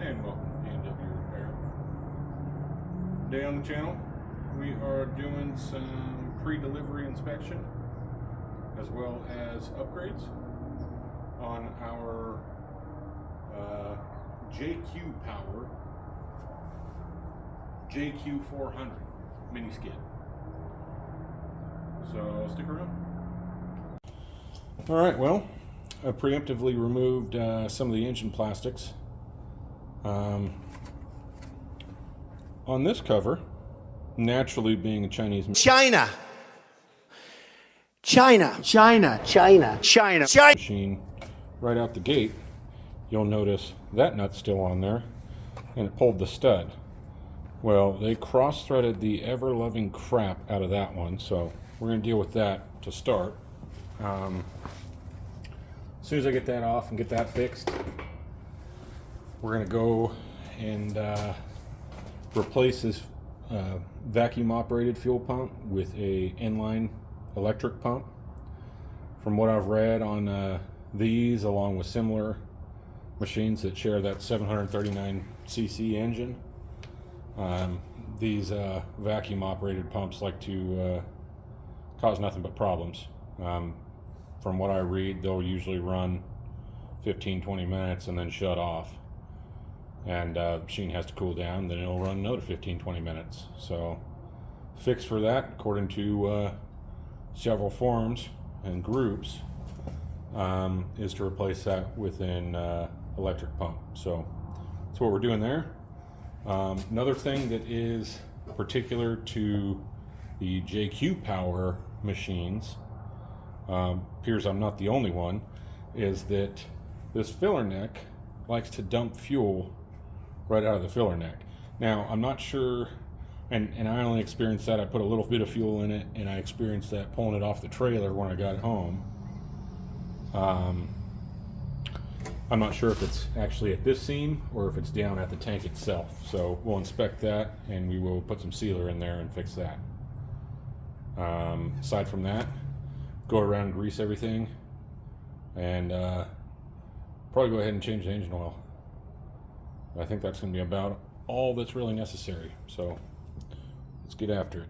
And welcome to A&W Repair. Today on the channel, we are doing some pre-delivery inspection as well as upgrades on our JQ Power JQ400 mini skid. So stick around. Alright, well, I preemptively removed some of the engine plastics. On this cover, naturally being a Chinese China machine, right out the gate, you'll notice that nut's still on there, and it pulled the stud. Well, they cross-threaded the ever-loving crap out of that one, so we're going to deal with that to start. As soon as I get that off and get that fixed, we're going to go and replace this vacuum-operated fuel pump with a inline electric pump. From what I've read on these, along with similar machines that share that 739cc engine, these vacuum-operated pumps like to cause nothing but problems. From what I read, they'll usually run 15-20 minutes and then shut off, and the machine has to cool down, then it'll run another 15-20 minutes. So fix for that, according to several forums and groups, is to replace that with an electric pump. So that's what we're doing there. Another thing that is particular to the JQ Power machines, appears I'm not the only one, is that this filler neck likes to dump fuel right out of the filler neck. Now, I'm not sure, and I only experienced that. I put a little bit of fuel in it, and I experienced that pulling it off the trailer when I got home. I'm not sure if it's actually at this seam or if it's down at the tank itself. So we'll inspect that, and we will put some sealer in there and fix that. Aside from that, go around and grease everything, and probably go ahead and change the engine oil. I think that's going to be about all that's really necessary. So let's get after it.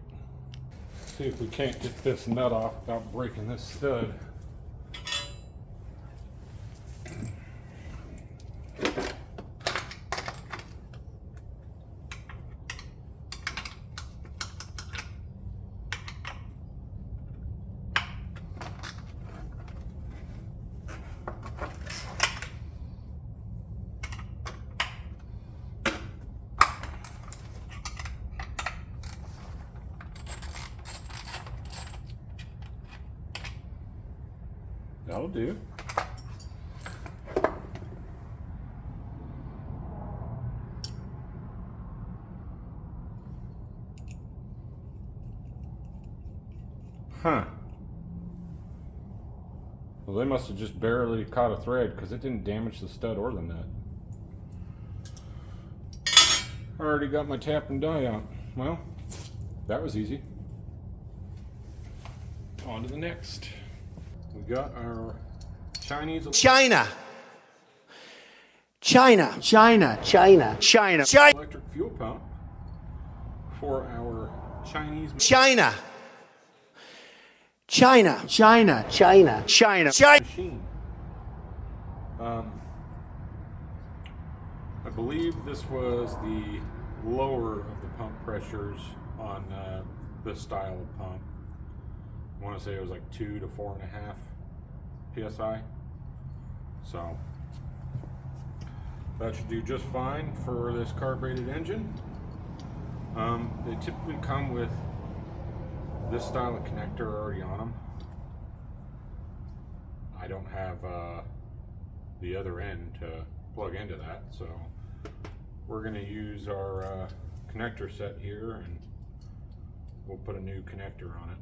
See if we can't get this nut off without breaking this stud. That'll do. Huh. Well, they must have just barely caught a thread, because it didn't damage the stud or the nut. I already got my tap and die out. Well, that was easy. On to the next. We got our Chinese China electric fuel pump for our Chinese machine. I believe this was the lower of the pump pressures on this style of pump. I want to say it was like 2 to 4.5 psi. So that should do just fine for this carbureted engine. They typically come with this style of connector already on them. I don't have the other end to plug into that, so we're going to use our connector set here, and we'll put a new connector on it.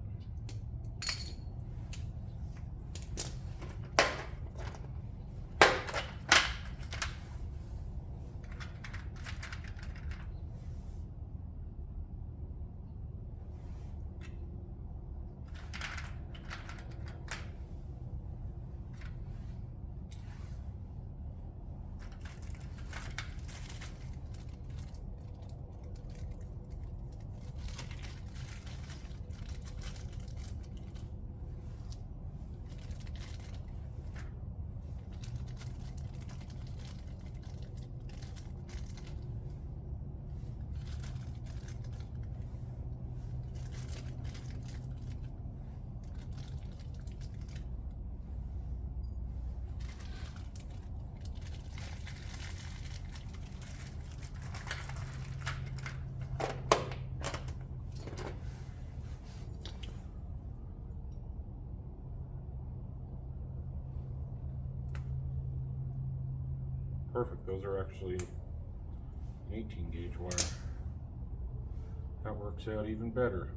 perfect. Those are actually 18 gauge wire. That works out even better.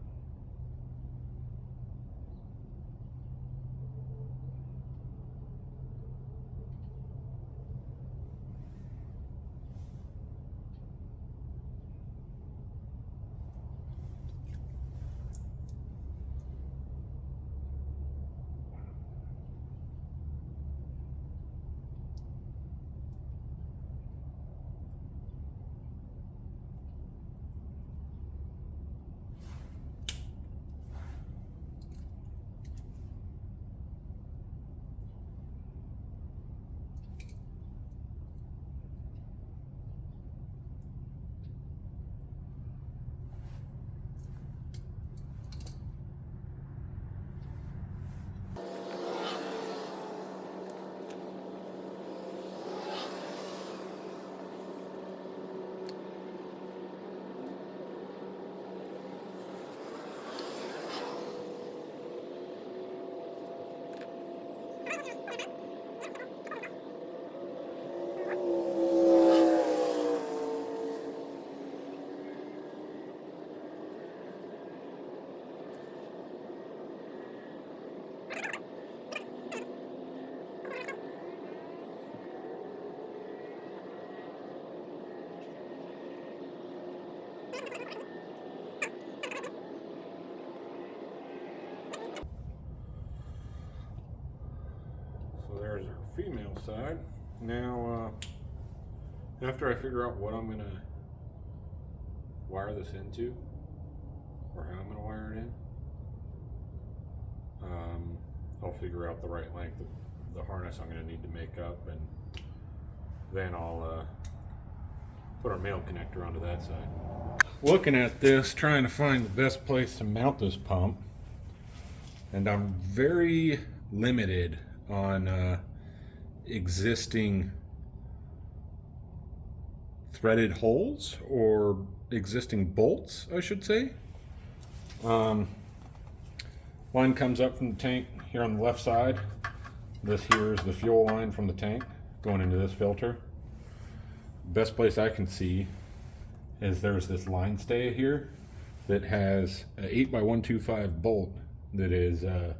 So there's our female side. Now, after I figure out what I'm going to wire this into, or how I'm going to wire it in, I'll figure out the right length of the harness I'm going to need to make up, and then I'll put our male connector onto that side. Looking at this, trying to find the best place to mount this pump, and I'm very limited on existing threaded holes, or existing bolts, I should say. Line comes up from the tank here on the left side. This here is the fuel line from the tank going into this filter. Best place I can see is there's this line stay here that has an 8x125 bolt that is I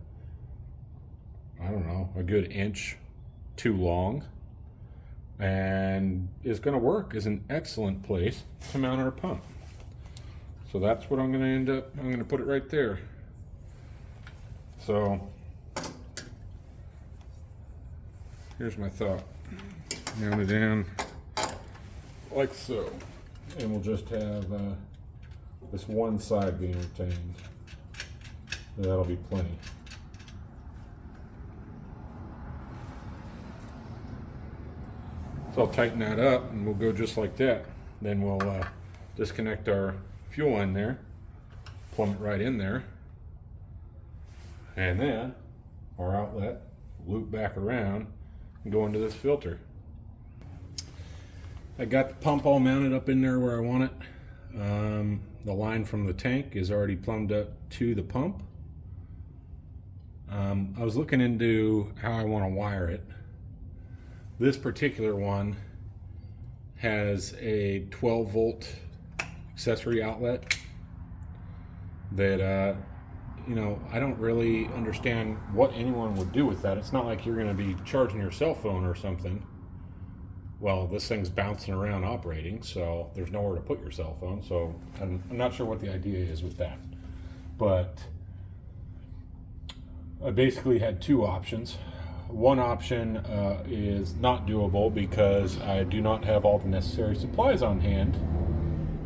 don't know, a good inch too long, and is going to work as an excellent place to mount our pump. So that's what I'm going to end up, I'm going to put it right there. So here's my thought. Mount it down like so, and we'll just have this one side being retained. That'll be plenty. So I'll tighten that up and we'll go just like that. Then we'll disconnect our fuel line there, plumb it right in there, and then our outlet loop back around and go into this filter. I got the pump all mounted up in there where I want it. The line from the tank is already plumbed up to the pump. I was looking into how I want to wire it. This particular one has a 12 volt accessory outlet that you know, I don't really understand what anyone would do with that. It's not like you're going to be charging your cell phone or something. Well, this thing's bouncing around operating, so there's nowhere to put your cell phone, so I'm not sure what the idea is with that. But I basically had two options. One option is not doable because I do not have all the necessary supplies on hand,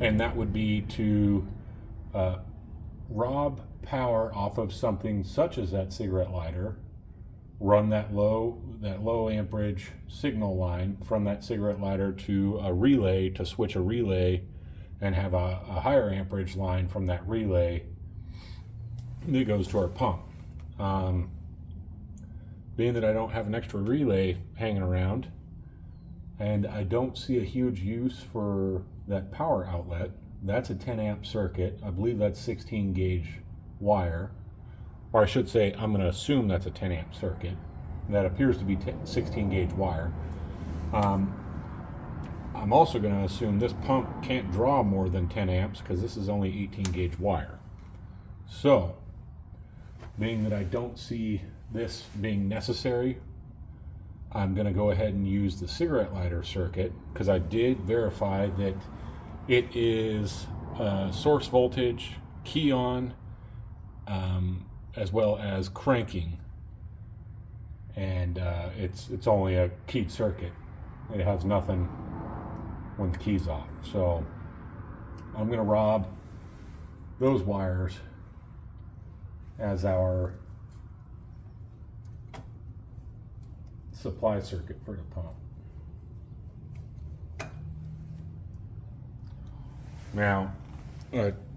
and that would be to rob power off of something such as that cigarette lighter, run that low amperage signal line from that cigarette lighter to a relay to switch a relay, and have a higher amperage line from that relay that goes to our pump. Being that I don't have an extra relay hanging around, and I don't see a huge use for that power outlet, that's a 10 amp circuit. I believe that's 16 gauge wire, or I should say, I'm going to assume that's a 10 amp circuit. That appears to be 16 gauge wire. I'm also going to assume this pump can't draw more than 10 amps because this is only 18 gauge wire. So, being that I don't see this being necessary, I'm going to go ahead and use the cigarette lighter circuit because I did verify that it is source voltage, key on, as well as cranking, and it's only a keyed circuit. It has nothing when the key's off. So I'm going to rob those wires as our supply circuit for the pump. Now,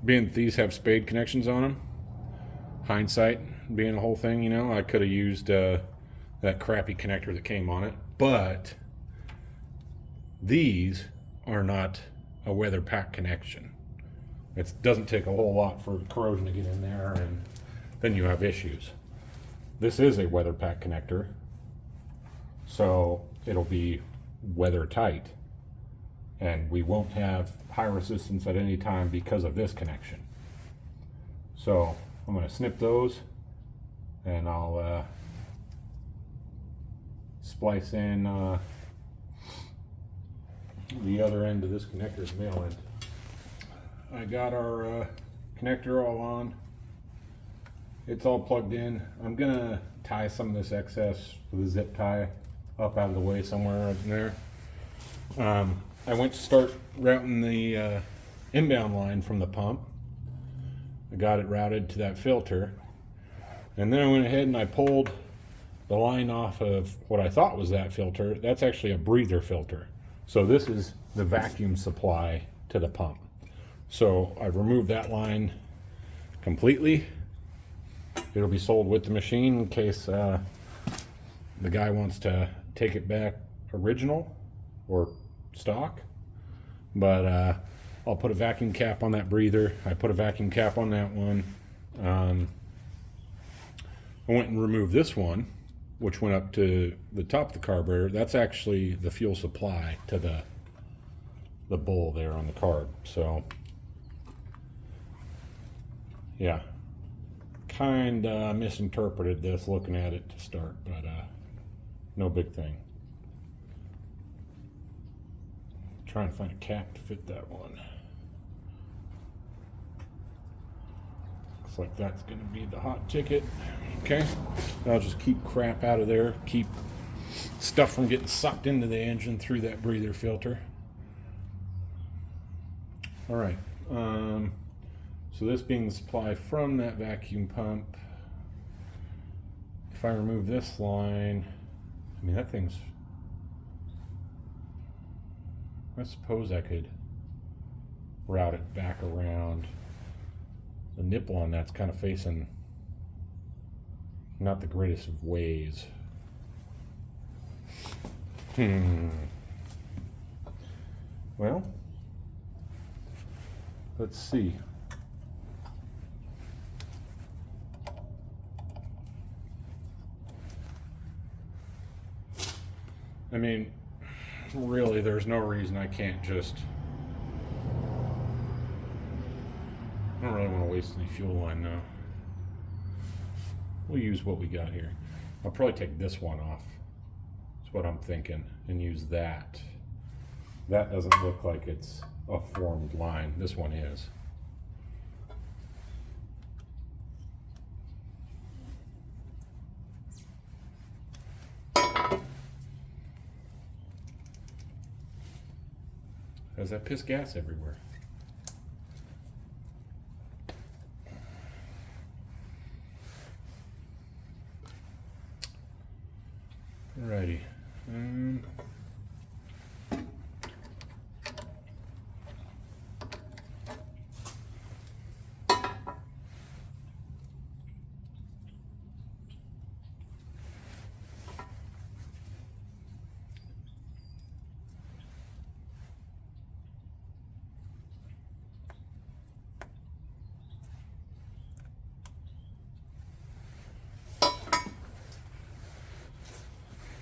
being these have spade connections on them, hindsight being the whole thing, you know, I could have used that crappy connector that came on it, but these are not a weather pack connection. It doesn't take a whole lot for corrosion to get in there, and then you have issues. This is a weather pack connector, so it'll be weather tight, and we won't have high resistance at any time because of this connection. So I'm going to snip those, and I'll splice in the other end of this connector's male end. I got our connector all on. It's all plugged in. I'm gonna tie some of this excess with a zip tie up out of the way somewhere in there. I went to start routing the inbound line from the pump. I got it routed to that filter, and then I went ahead and I pulled the line off of what I thought was that filter. That's actually a breather filter. So this is the vacuum supply to the pump. So I've removed that line completely. It'll be sold with the machine in case the guy wants to take it back original or stock. But I'll put a vacuum cap on that breather. I put a vacuum cap on that one. I went and removed this one, which went up to the top of the carburetor. That's actually the fuel supply to the bowl there on the carb. So yeah, kind of misinterpreted this looking at it to start, but no big thing. Trying to find a cap to fit that one. Looks like that's going to be the hot ticket. Okay, I'll just keep crap out of there, keep stuff from getting sucked into the engine through that breather filter. All right, so this being the supply from that vacuum pump, if I remove this line, I mean, that thing's, I suppose I could route it back around. The nipple on that's kind of facing not the greatest of ways. Well, let's see. I mean, really, there's no reason I can't just, I don't really want to waste any fuel line now. We'll use what we got here. I'll probably take this one off. That's what I'm thinking, and use that. That doesn't look like it's a formed line. This one is. Has that piss gas everywhere? Alrighty.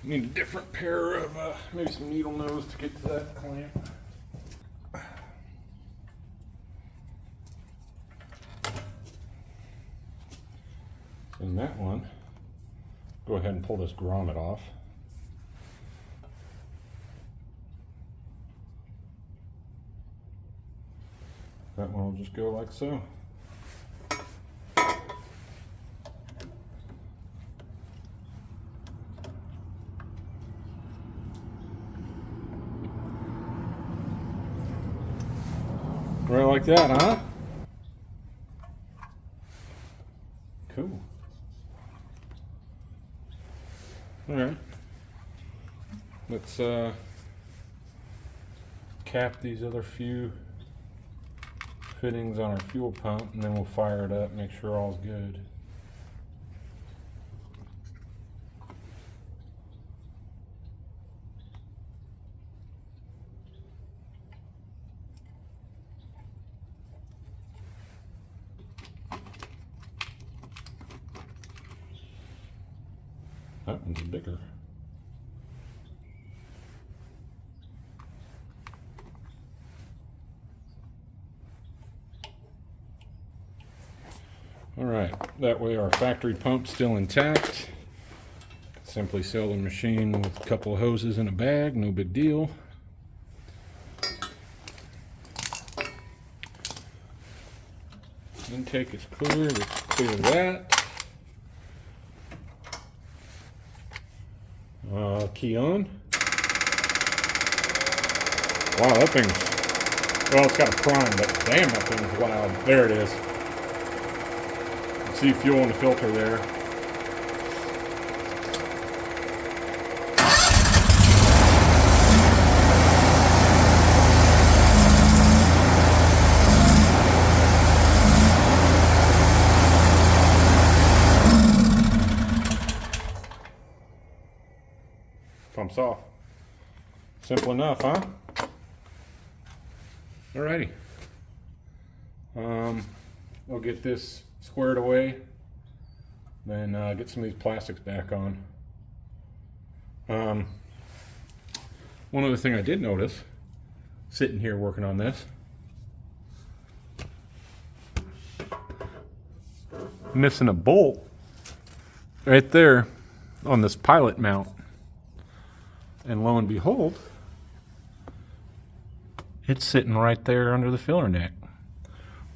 Need a different pair of maybe some needle nose to get to that clamp. In that one, go ahead and pull this grommet off. That one will just go like so. Right like that, huh? Cool. Alright. Let's cap these other few fittings on our fuel pump, and then we'll fire it up, make sure all's good. That one's bigger. All right, that way our factory pump's still intact. Simply sell the machine with a couple of hoses in a bag, no big deal. Intake is clear, let's clear that. Key on. Wow, that thing's, well, it's got a prime, but damn, that thing's loud. There it is. See fuel in the filter there. Pumps off. Simple enough, huh? Alrighty. I'll get this squared away, then get some of these plastics back on. One other thing I did notice, sitting here working on this, missing a bolt right there on this pilot mount, and lo and behold, it's sitting right there under the filler neck.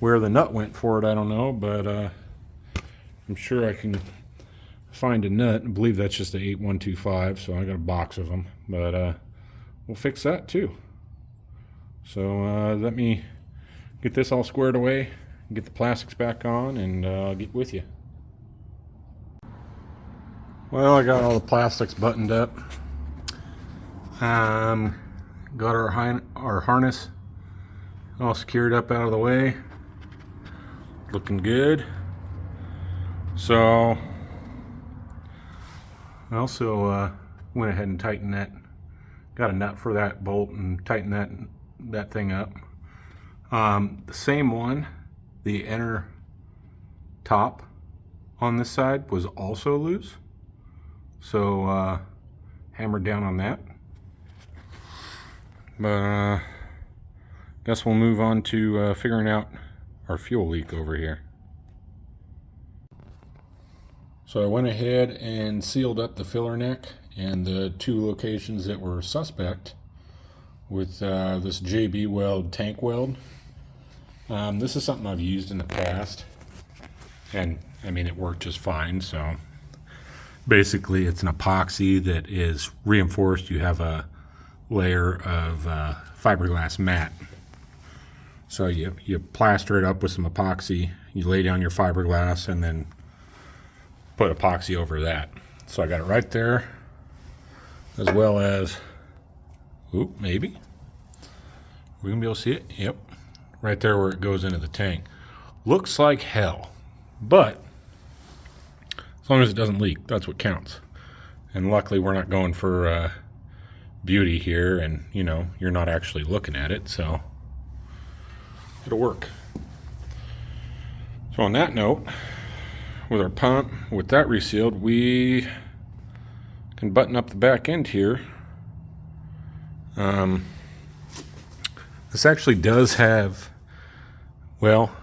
Where the nut went for it, I don't know, but I'm sure I can find a nut. I believe that's just a 8125, so I got a box of them, but we'll fix that too. So let me get this all squared away, get the plastics back on, and I'll get with you. Well, I got all the plastics buttoned up. Got our harness all secured up out of the way. Looking good. So I also went ahead and tightened that, got a nut for that bolt and tightened that thing up. The same one, the inner top on this side was also loose, so hammered down on that. But guess we'll move on to figuring out our fuel leak over here. So I went ahead and sealed up the filler neck and the two locations that were suspect with this JB weld tank weld. This is something I've used in the past, and I mean it worked just fine. So basically it's an epoxy that is reinforced. You have a layer of fiberglass mat. So you plaster it up with some epoxy, you lay down your fiberglass, and then put epoxy over that. So I got it right there, as well as, oop, maybe we can be able to see it. Yep, right there where it goes into the tank. Looks like hell, but as long as it doesn't leak, that's what counts. And luckily we're not going for beauty here, and you know, you're not actually looking at it, so it'll work. So on that note, with our pump, with that resealed, we can button up the back end here. This actually does have, well,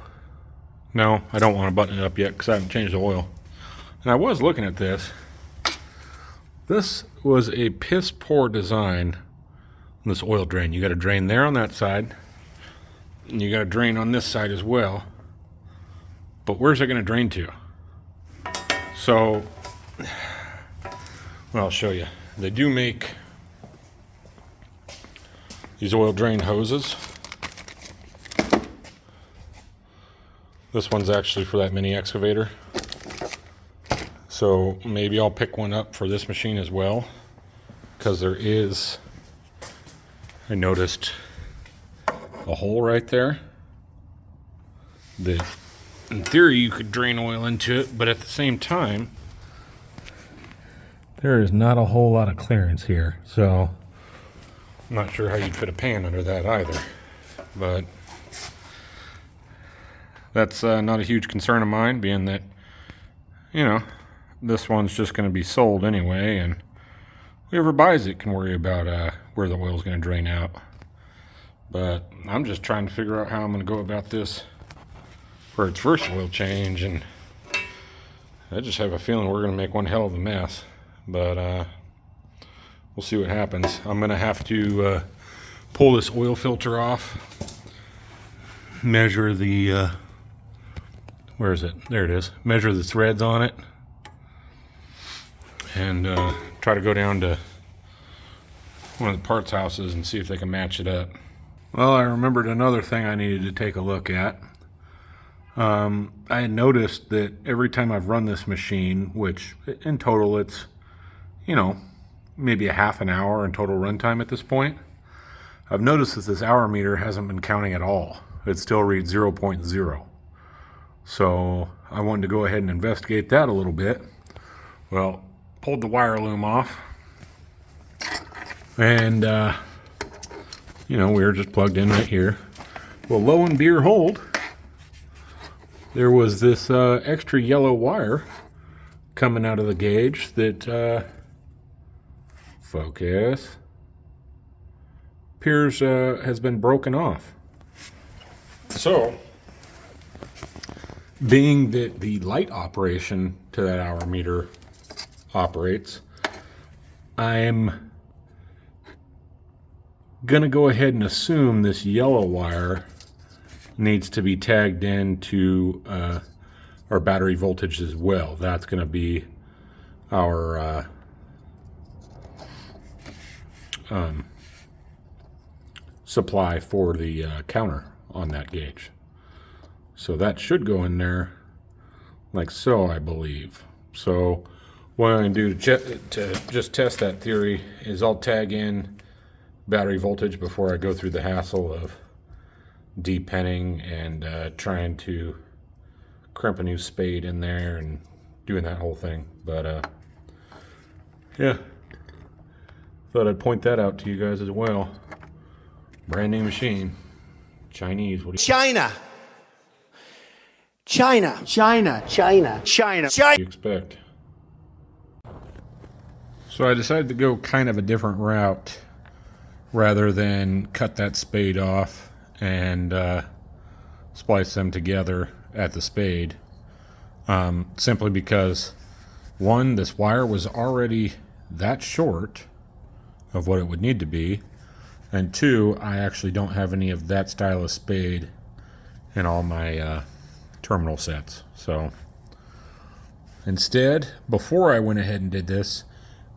no, I don't want to button it up yet because I haven't changed the oil. And I was looking at this. This was a piss poor design on this oil drain. You got a drain there on that side, and you got a drain on this side as well. But where's it going to drain to? So, well, I'll show you. They do make these oil drain hoses. This one's actually for that mini excavator. So maybe I'll pick one up for this machine as well, because there is, I noticed a hole right there that in theory you could drain oil into it, but at the same time there is not a whole lot of clearance here. So I'm not sure how you'd fit a pan under that either, but that's not a huge concern of mine, being that, you know, this one's just going to be sold anyway, and whoever buys it can worry about where the oil's going to drain out. But I'm just trying to figure out how I'm going to go about this for its first oil change, and I just have a feeling we're going to make one hell of a mess. But we'll see what happens. I'm going to have to pull this oil filter off, measure the where is it? There it is. Measure the threads on it, and try to go down to one of the parts houses and see if they can match it up. Well, I remembered another thing I needed to take a look at. I had noticed that every time I've run this machine, which in total it's, you know, maybe a half an hour in total runtime at this point, I've noticed that this hour meter hasn't been counting at all. It still reads 0.0. So I wanted to go ahead and investigate that a little bit. Well, pulled the wire loom off, and you know, we were just plugged in right here. Well, lo and behold, there was this extra yellow wire coming out of the gauge that focus appears has been broken off. So, being that the light operation to that hour meter operates, I'm gonna go ahead and assume this yellow wire needs to be tagged into our battery voltage as well. That's gonna be our supply for the counter on that gauge. So that should go in there like so, I believe. So what I'm going to do to just test that theory is I'll tag in battery voltage before I go through the hassle of depenning and trying to crimp a new spade in there and doing that whole thing. But yeah, thought I'd point that out to you guys as well. Brand new machine. Chinese. What do you China. expect? So I decided to go kind of a different route rather than cut that spade off and splice them together at the spade. Simply because, one, this wire was already that short of what it would need to be, and two, I actually don't have any of that style of spade in all my terminal sets. So instead, before I went ahead and did this,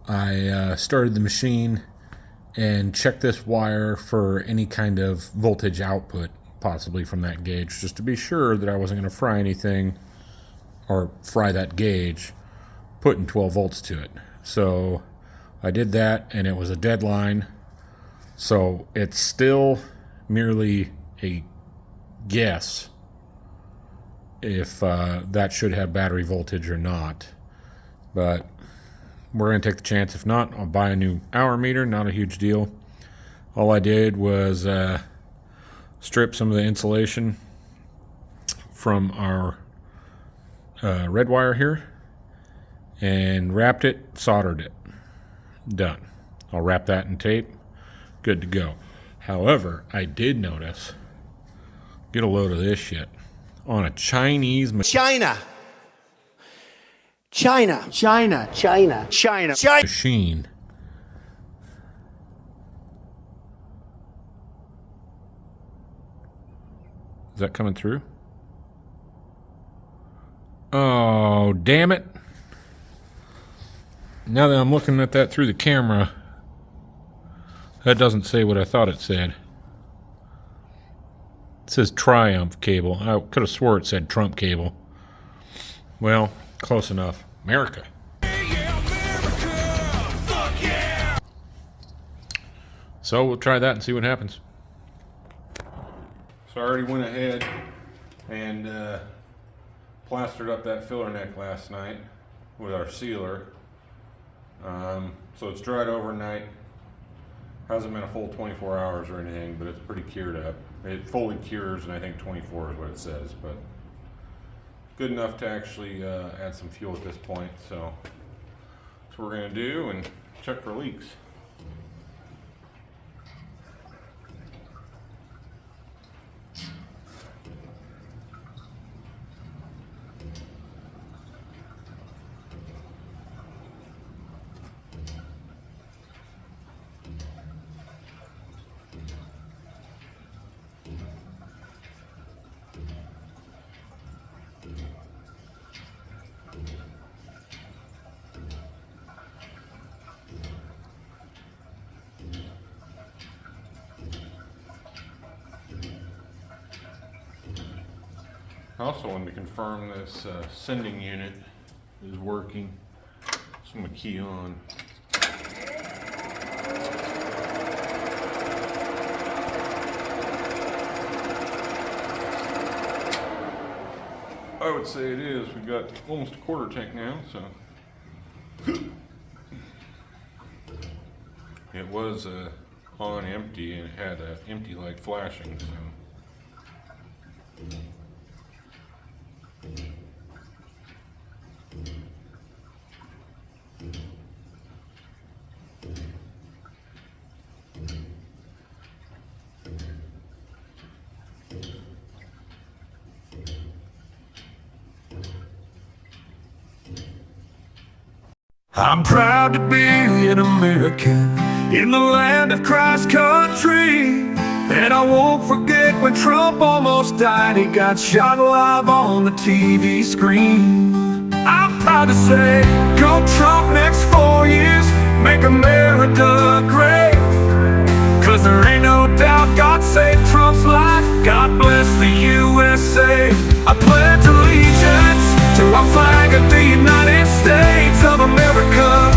I started the machine and checked this wire for any kind of voltage output possibly from that gauge, just to be sure that I wasn't going to fry anything or fry that gauge putting 12 volts to it. So I did that, and it was a dead line. So it's still merely a guess if that should have battery voltage or not. But we're going to take the chance. If not, I'll buy a new hour meter. Not a huge deal. All I did was strip some of the insulation from our red wire here and wrapped it, soldered it. Done. I'll wrap that in tape. Good to go. However, I did notice, get a load of this shit, on a Chinese machine. China. China. China. China. China. Machine. Is that coming through? Oh, damn it. Now that I'm looking at that through the camera, that doesn't say what I thought it said. It says Triumph cable. I could have swore it said Trump cable. Well, close enough. America. So we'll try that and see what happens. So I already went ahead and plastered up that filler neck last night with our sealer. So it's dried overnight. Hasn't been a full 24 hours or anything, but it's pretty cured up. It fully cures, and I think 24 is what it says, but good enough to actually add some fuel at this point. So that's what we're gonna do and check for leaks. I also wanted to confirm this sending unit is working. So I'm going to key on. I would say it is. We've got almost a quarter tank now, so. It was on empty and it had empty light flashing, so. I'm proud to be an American in the land of Christ country. And I won't forget when Trump almost died. He got shot live on the TV screen. I'm proud to say, go Trump next 4 years, make America great. Cause there ain't no doubt God saved Trump's life. God bless the USA. I pledge allegiance to our flag of the United States of America,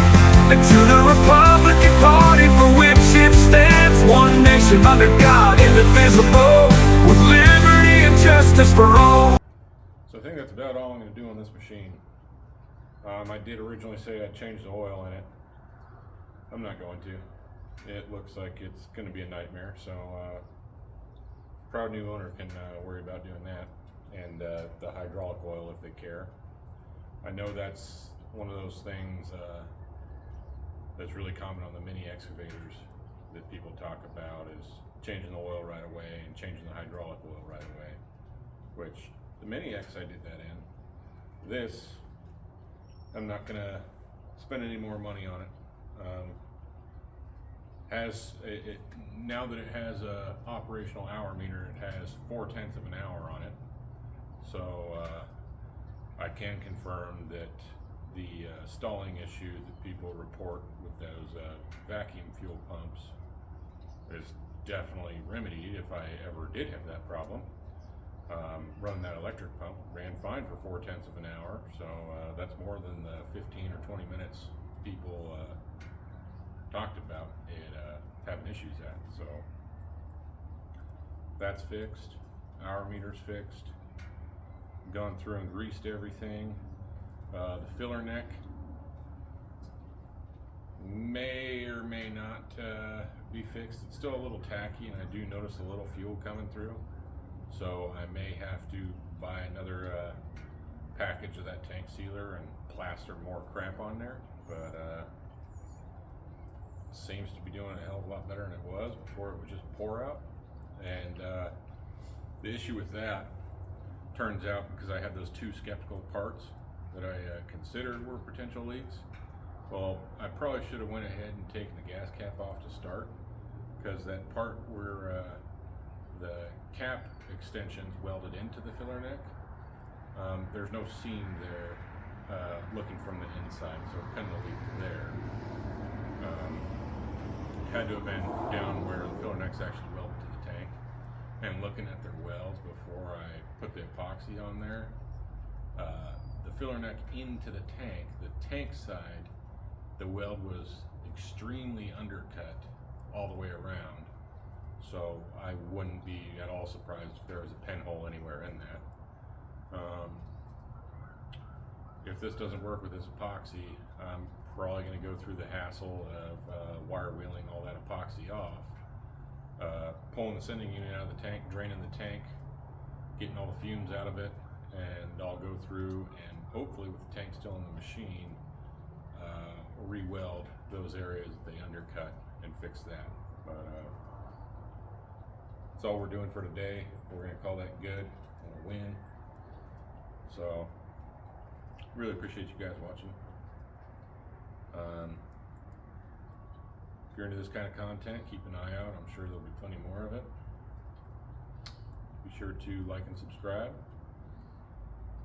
and to the Republican Party for which it stands, one nation under God, indivisible, with liberty and justice for all. So I think that's about all I'm going to do on this machine. I did originally say I'd change the oil in it. I'm not going to. It looks like it's going to be a nightmare, so proud new owner can worry about doing that, and the hydraulic oil if they care. I know that's one of those things that's really common on the mini excavators that people talk about, is changing the oil right away and changing the hydraulic oil right away, which the mini X I did that in. This, I'm not going to spend any more money on it. Now that it has a operational hour meter, it has 0.4 of an hour on it, so I can confirm that the stalling issue that people report with those vacuum fuel pumps is definitely remedied. If I ever did have that problem, running that electric pump ran fine for 0.4 of an hour, so that's more than the 15 or 20 minutes people talked about it having issues at. So that's fixed. Hour meter's fixed. Gone through and greased everything. The filler neck may or may not be fixed. It's still a little tacky, and I do notice a little fuel coming through, so I may have to buy another package of that tank sealer and plaster more crap on there, but seems to be doing a hell of a lot better than it was before. It would just pour out. And the issue with that turns out, because I had those two skeptical parts that I considered were potential leaks. Well, I probably should have went ahead and taken the gas cap off to start, because that part where the cap extension's welded into the filler neck, there's no seam there looking from the inside, so it couldn't have leaked there. Had to have been down where the filler neck's actually welded to the tank, and looking at their welds before I put the epoxy on there. The filler neck into the tank side, the weld was extremely undercut all the way around, so I wouldn't be at all surprised if there was a pinhole anywhere in that. If this doesn't work with this epoxy, I'm probably going to go through the hassle of wire wheeling all that epoxy off, pulling the sending unit out of the tank, draining the tank, getting all the fumes out of it, and I'll go through and hopefully, with the tank still in the machine, re-weld those areas that they undercut and fix that. But that's all we're doing for today. We're going to call that good and a win. So really appreciate you guys watching. If you're into this kind of content, keep an eye out. I'm sure there'll be plenty more of it. Be sure to like and subscribe,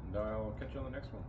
and I'll catch you on the next one.